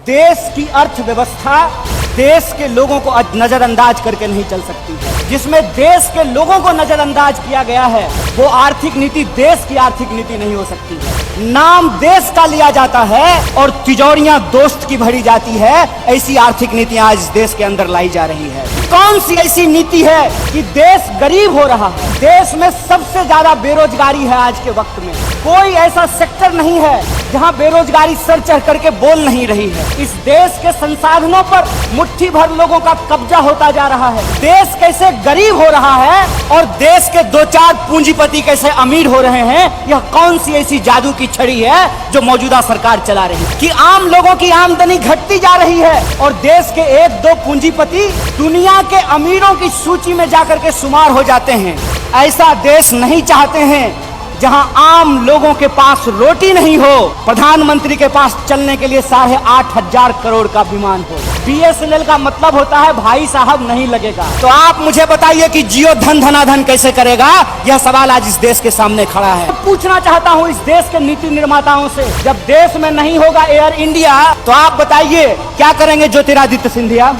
देश की अर्थव्यवस्था देश के लोगों को नजरअंदाज करके नहीं चल सकती है। जिसमें देश के लोगों को नजरअंदाज किया गया है वो आर्थिक नीति देश की आर्थिक नीति नहीं हो सकती है। नाम देश का लिया जाता है और तिजोरियां दोस्त की भरी जाती है। ऐसी आर्थिक नीतियां आज इस देश के अंदर लाई जा रही है। कौन सी ऐसी नीति है कि देश गरीब हो रहा है? देश में सबसे ज्यादा बेरोजगारी है आज के वक्त में। कोई ऐसा सेक्टर नहीं है जहां बेरोजगारी सर चढ़ करके बोल नहीं रही है। इस देश के संसाधनों पर मुट्ठी भर लोगों का कब्जा होता जा रहा है। देश कैसे गरीब हो रहा है और देश के दो चार पूंजीपति कैसे अमीर हो रहे हैं, यह कौन सी ऐसी जादू की छड़ी है जो मौजूदा सरकार चला रही है कि आम लोगों की आमदनी घटती जा रही है और देश के एक दो पूंजीपति दुनिया के अमीरों की सूची में जाकर के शुमार हो जाते हैं। ऐसा देश नहीं चाहते हैं जहां आम लोगों के पास रोटी नहीं हो, प्रधानमंत्री के पास चलने के लिए 8,500 करोड़ का विमान हो। BSNL का मतलब होता है भाई साहब नहीं लगेगा। तो आप मुझे बताइए कि जियो धन धनाधन कैसे करेगा? यह सवाल आज इस देश के सामने खड़ा है। पूछना चाहता हूं इस देश के नीति निर्माताओं से, जब देश में नहीं होगा एयर इंडिया तो आप बताइए क्या करेंगे ज्योतिरादित्य सिंधिया?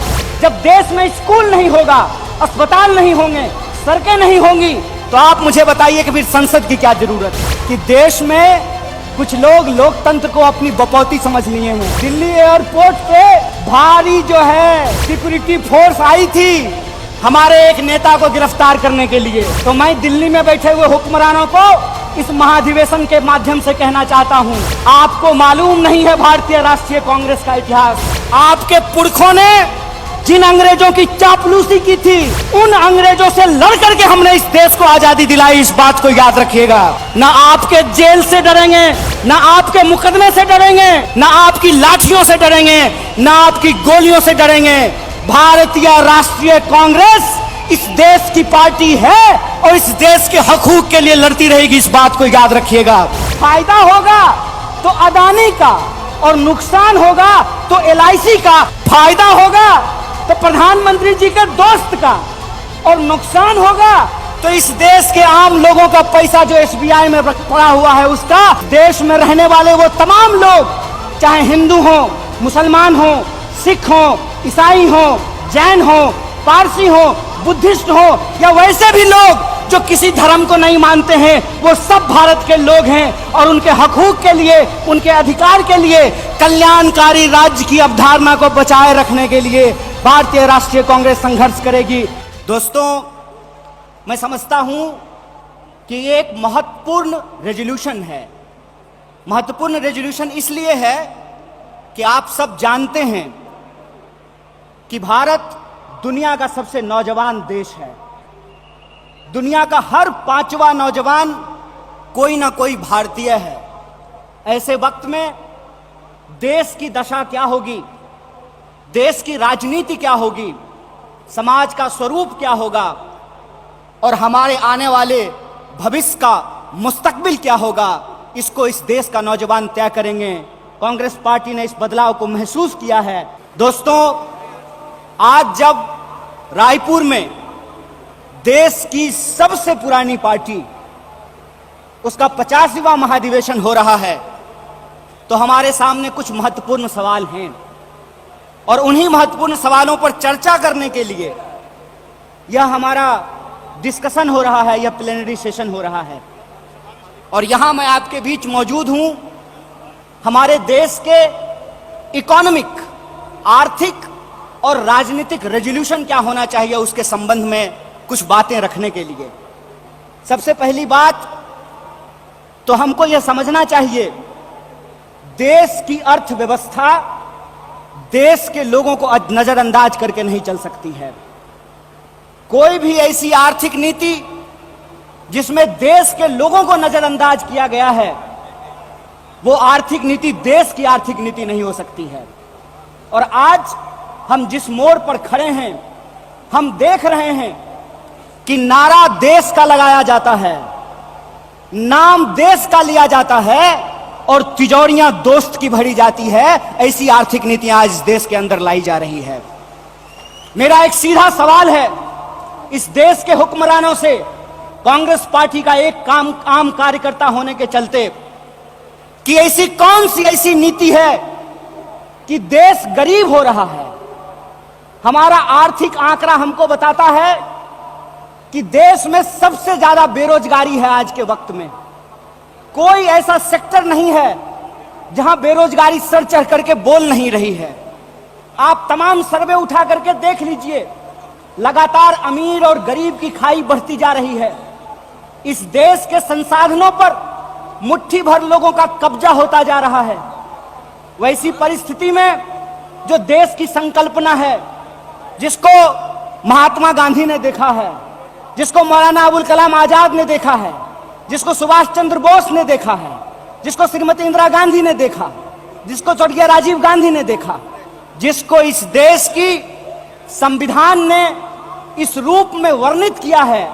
जब देश में स्कूल नहीं होगा, अस्पताल नहीं होंगे, सड़कें नहीं होंगी, तो आप मुझे बताइए कि फिर संसद की क्या जरूरत है? कि देश में कुछ लोग लोकतंत्र को अपनी बपौती समझ लिए हैं। दिल्ली एयरपोर्ट पे भारी जो है सिक्योरिटी फोर्स आई थी हमारे एक नेता को गिरफ्तार करने के लिए। तो मैं दिल्ली में बैठे हुए हुक्मरानों को इस महाधिवेशन के माध्यम से कहना चाहता हूं, आपको मालूम नहीं है भारतीय राष्ट्रीय कांग्रेस का इतिहास। आपके पुरखों ने जिन अंग्रेजों की चापलूसी की थी उन अंग्रेजों से लड़ करके हमने इस देश को आजादी दिलाई। इस बात को याद रखिएगा। ना आपके जेल से डरेंगे, ना आपके मुकदमे से डरेंगे, ना आपकी लाठियों से डरेंगे, ना आपकी गोलियों से डरेंगे। भारतीय राष्ट्रीय कांग्रेस इस देश की पार्टी है और इस देश के हकूक के लिए लड़ती रहेगी। इस बात को याद रखिएगा। फायदा होगा तो अदानी का और नुकसान होगा तो LIC का। फायदा होगा तो प्रधानमंत्री जी के दोस्त का और नुकसान होगा तो इस देश के आम लोगों का पैसा जो SBI में पड़ा हुआ है उसका। देश में रहने वाले वो तमाम लोग, चाहे हिंदू हो, मुसलमान हो, सिख हो, ईसाई हो, जैन हो, पारसी हो, बुद्धिस्ट हो या वैसे भी लोग जो किसी धर्म को नहीं मानते हैं, वो सब भारत के लोग हैं और उनके हकूक के लिए, उनके अधिकार के लिए, कल्याणकारी राज्य की अवधारणा को बचाए रखने के लिए भारतीय राष्ट्रीय कांग्रेस संघर्ष करेगी। दोस्तों, मैं समझता हूं कि ये एक महत्वपूर्ण रेजोल्यूशन है। महत्वपूर्ण रेजोल्यूशन इसलिए है कि आप सब जानते हैं कि भारत दुनिया का सबसे नौजवान देश है। दुनिया का हर 5वां नौजवान कोई ना कोई भारतीय है। ऐसे वक्त में देश की दशा क्या होगी, देश की राजनीति क्या होगी, समाज का स्वरूप क्या होगा और हमारे आने वाले भविष्य का मुस्तकबिल क्या होगा, इसको इस देश का नौजवान तय करेंगे। कांग्रेस पार्टी ने इस बदलाव को महसूस किया है। दोस्तों, आज जब रायपुर में देश की सबसे पुरानी पार्टी उसका 50वां महाधिवेशन हो रहा है तो हमारे सामने कुछ महत्वपूर्ण सवाल हैं और उन्हीं महत्वपूर्ण सवालों पर चर्चा करने के लिए यह हमारा डिस्कशन हो रहा है, यह प्लेनरी सेशन हो रहा है। और यहां मैं आपके बीच मौजूद हूं हमारे देश के इकोनॉमिक, आर्थिक और राजनीतिक रेजोल्यूशन क्या होना चाहिए उसके संबंध में कुछ बातें रखने के लिए। सबसे पहली बात तो हमको यह समझना चाहिए, देश की अर्थव्यवस्था देश के लोगों को नजरअंदाज करके नहीं चल सकती है। कोई भी ऐसी आर्थिक नीति जिसमें देश के लोगों को नजरअंदाज किया गया है वो आर्थिक नीति देश की आर्थिक नीति नहीं हो सकती है। और आज हम जिस मोड़ पर खड़े हैं, हम देख रहे हैं कि नारा देश का लगाया जाता है, नाम देश का लिया जाता है और तिजोरियां दोस्त की भरी जाती है। ऐसी आर्थिक नीतियां आज इस देश के अंदर लाई जा रही है। मेरा एक सीधा सवाल है इस देश के हुक्मरानों से, कांग्रेस पार्टी का एक आम कार्यकर्ता होने के चलते, कि ऐसी कौन सी ऐसी नीति है कि देश गरीब हो रहा है। हमारा आर्थिक आंकड़ा हमको बताता है कि देश में सबसे ज्यादा बेरोजगारी है आज के वक्त में। कोई ऐसा सेक्टर नहीं है जहां बेरोजगारी सर चढ़ करके बोल नहीं रही है। आप तमाम सर्वे उठा करके देख लीजिए, लगातार अमीर और गरीब की खाई बढ़ती जा रही है। इस देश के संसाधनों पर मुट्ठी भर लोगों का कब्जा होता जा रहा है। वैसी परिस्थिति में जो देश की संकल्पना है, जिसको महात्मा गांधी ने देखा है, जिसको मौलाना अबुल कलाम आजाद ने देखा है, जिसको सुभाष चंद्र बोस ने देखा है, जिसको श्रीमती इंदिरा गांधी ने देखा, जिसको स्वर्गीय राजीव गांधी ने देखा, जिसको इस देश की संविधान ने इस रूप में वर्णित किया है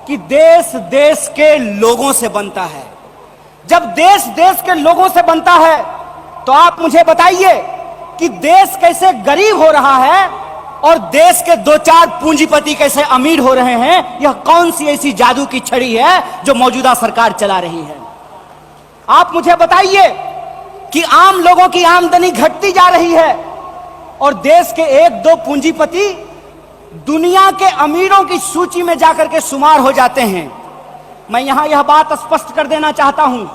कि देश देश के लोगों से बनता है। जब देश देश के लोगों से बनता है तो आप मुझे बताइए कि देश कैसे गरीब हो रहा है और देश के दो चार पूंजीपति कैसे अमीर हो रहे हैं। यह कौन सी ऐसी जादू की छड़ी है जो मौजूदा सरकार चला रही है? आप मुझे बताइए कि आम लोगों की आमदनी घटती जा रही है और देश के एक दो पूंजीपति दुनिया के अमीरों की सूची में जाकर के शुमार हो जाते हैं। मैं यहां यह बात स्पष्ट कर देना चाहता हूं,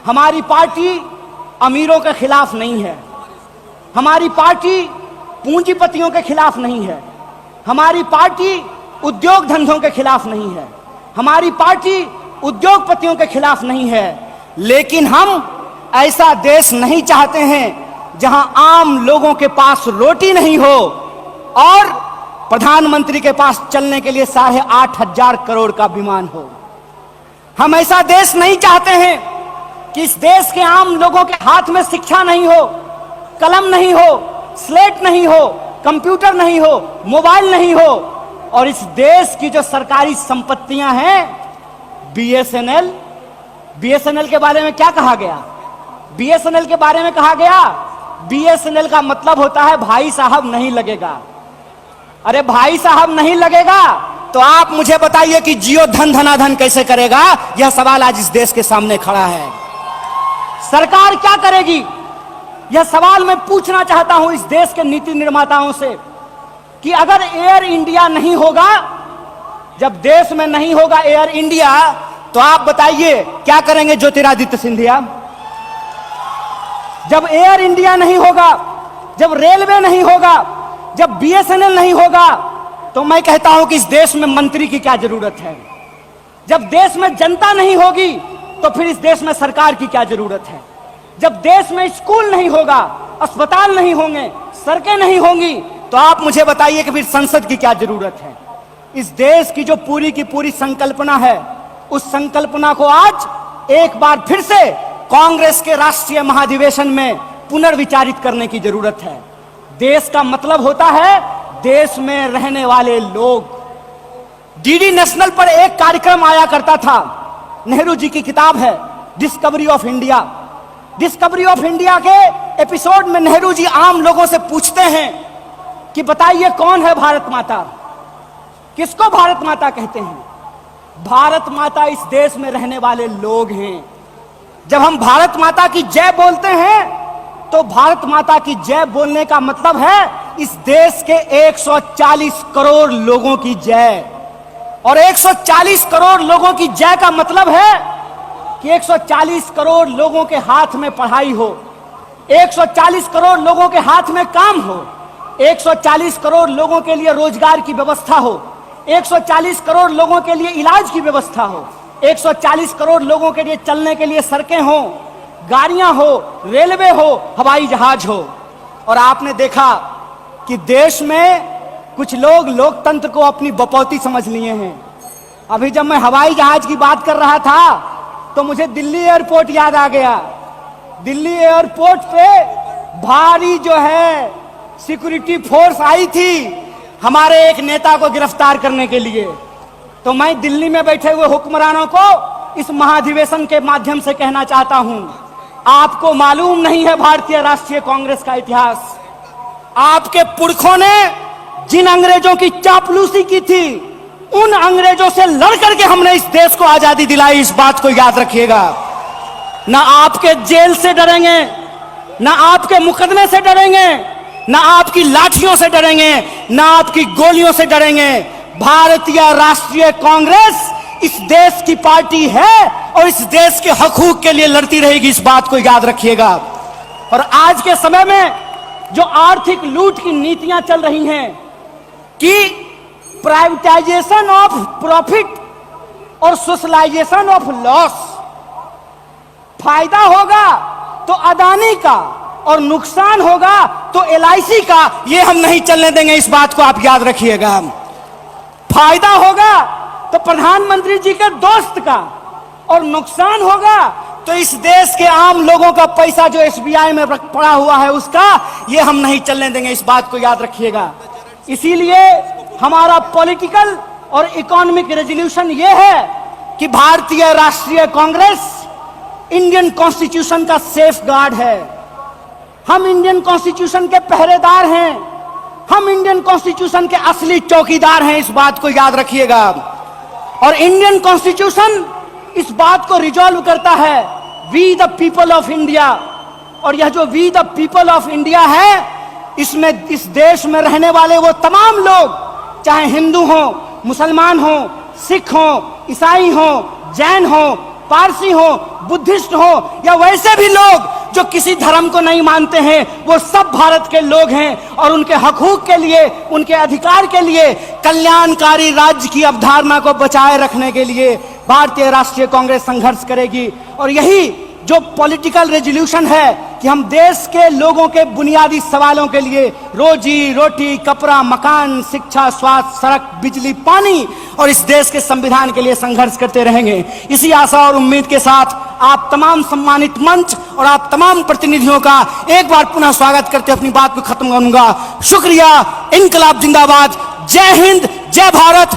हमारी पार्टी अमीरों के खिलाफ नहीं है, हमारी पार्टी पूंजीपतियों के खिलाफ नहीं है, हमारी पार्टी उद्योग धंधों के खिलाफ नहीं है, हमारी पार्टी उद्योगपतियों के खिलाफ नहीं है। लेकिन हम ऐसा देश नहीं चाहते हैं जहां आम लोगों के पास रोटी नहीं हो और प्रधानमंत्री के पास चलने के लिए 8,500 करोड़ का विमान हो। हम ऐसा देश नहीं चाहते हैं कि इस देश के आम लोगों के हाथ में शिक्षा नहीं हो, कलम नहीं हो, स्लेट नहीं हो, कंप्यूटर नहीं हो, मोबाइल नहीं हो और इस देश की जो सरकारी संपत्तियां हैं, बीएसएनएल के बारे में क्या कहा गया? बीएसएनएल के बारे में कहा गया बीएसएनएल का मतलब होता है भाई साहब नहीं लगेगा। अरे भाई साहब नहीं लगेगा तो आप मुझे बताइए कि जियो धन धनाधन कैसे करेगा? यह सवाल आज इस देश के सामने खड़ा है। सरकार क्या करेगी? यह सवाल मैं पूछना चाहता हूं इस देश के नीति निर्माताओं से कि अगर एयर इंडिया नहीं होगा, जब देश में नहीं होगा एयर इंडिया, तो आप बताइए क्या करेंगे ज्योतिरादित्य सिंधिया? जब एयर इंडिया नहीं होगा, जब रेलवे नहीं होगा, जब बीएसएनएल नहीं होगा, तो मैं कहता हूं कि इस देश में मंत्री की क्या जरूरत है? जब देश में जनता नहीं होगी तो फिर इस देश में सरकार की क्या जरूरत है? जब देश में स्कूल नहीं होगा, अस्पताल नहीं होंगे, सड़कें नहीं होंगी, तो आप मुझे बताइए कि फिर संसद की क्या जरूरत है? इस देश की जो पूरी की पूरी संकल्पना है, उस संकल्पना को आज एक बार फिर से कांग्रेस के राष्ट्रीय महाधिवेशन में पुनर्विचारित करने की जरूरत है। देश का मतलब होता है देश में रहने वाले लोग। डीडी नेशनल पर एक कार्यक्रम आया करता था, नेहरू जी की किताब है discovery of India. Discovery of India के एपिसोड में नेहरू जी आम लोगों से पूछते हैं कि बताइए कौन है भारत माता? किसको भारत माता कहते हैं? भारत माता इस देश में रहने वाले लोग हैं। जब हम भारत माता की जय बोलते हैं तो भारत माता की जय बोलने का मतलब है इस देश के 140 करोड़ लोगों की जय। और 140 करोड़ लोगों की जय का मतलब है कि 140 करोड़ लोगों के हाथ में पढ़ाई हो, 140 करोड़ लोगों के हाथ में काम हो, 140 करोड़ लोगों के लिए रोजगार की व्यवस्था हो, 140 करोड़ लोगों के लिए इलाज की व्यवस्था हो, 140 करोड़ लोगों के लिए चलने के लिए सड़कें हो, गाड़ियां हो, रेलवे हो, हवाई जहाज हो। और आपने देखा कि देश में कुछ लोग लोकतंत्र को अपनी बपौती समझ लिए हैं। अभी जब मैं हवाई जहाज की बात कर रहा था तो मुझे दिल्ली एयरपोर्ट याद आ गया। दिल्ली एयरपोर्ट पे भारी जो है सिक्योरिटी फोर्स आई थी हमारे एक नेता को गिरफ्तार करने के लिए। तो मैं दिल्ली में बैठे हुए हुक्मरानों को इस महाधिवेशन के माध्यम से कहना चाहता हूं, आपको मालूम नहीं है भारतीय राष्ट्रीय कांग्रेस का इतिहास। आपके पुरखों ने जिन अंग्रेजों की चापलूसी की थी, उन अंग्रेजों से लड़ करके हमने इस देश को आजादी दिलाई। इस बात को याद रखिएगा। ना आपके जेल से डरेंगे, ना आपके मुकदमे से डरेंगे, ना आपकी लाठियों से डरेंगे, ना आपकी गोलियों से डरेंगे। भारतीय राष्ट्रीय कांग्रेस इस देश की पार्टी है और इस देश के हकूक के लिए लड़ती रहेगी, इस बात को याद रखिएगा। और आज के समय में जो आर्थिक लूट की नीतियां चल रही हैं कि प्राइवेटाइजेशन ऑफ प्रॉफिट और सोशलाइजेशन ऑफ लॉस, फायदा होगा तो अदानी का और नुकसान होगा तो LIC का, ये हम नहीं चलने देंगे, इस बात को आप याद रखिएगा। फायदा होगा तो प्रधानमंत्री जी के दोस्त का और नुकसान होगा तो इस देश के आम लोगों का पैसा जो SBI में पड़ा हुआ है उसका, ये हम नहीं चलने देंगे, इस बात को याद रखिएगा। इसीलिए हमारा पॉलिटिकल और इकोनॉमिक रेजोल्यूशन ये है कि भारतीय राष्ट्रीय कांग्रेस इंडियन कॉन्स्टिट्यूशन का सेफ गार्ड है। हम इंडियन कॉन्स्टिट्यूशन के पहरेदार हैं, हम इंडियन कॉन्स्टिट्यूशन के असली चौकीदार हैं, इस बात को याद रखिएगा। और इंडियन कॉन्स्टिट्यूशन इस बात को रिजॉल्व करता है, we the people of India. और यह जो we the people of India है, इसमें इस देश में रहने वाले वो तमाम लोग, चाहे हिंदू हो, मुसलमान हो, सिख हो, ईसाई हो, जैन हो, पारसी हो, बुद्धिस्ट हो, या वैसे भी लोग जो किसी धर्म को नहीं मानते हैं, वो सब भारत के लोग हैं। और उनके हकूक के लिए, उनके अधिकार के लिए, कल्याणकारी राज्य की अवधारणा को बचाए रखने के लिए भारतीय राष्ट्रीय कांग्रेस संघर्ष करेगी। और यही जो पॉलिटिकल रेजोल्यूशन है कि हम देश के लोगों के बुनियादी सवालों के लिए, रोजी रोटी, कपड़ा, मकान, शिक्षा, स्वास्थ्य, सड़क, बिजली, पानी और इस देश के संविधान के लिए संघर्ष करते रहेंगे। इसी आशा और उम्मीद के साथ आप तमाम सम्मानित मंच और आप तमाम प्रतिनिधियों का एक बार पुनः स्वागत करते अपनी बात को खत्म करूंगा। शुक्रिया। इनकलाब जिंदाबाद। जय हिंद, जय भारत।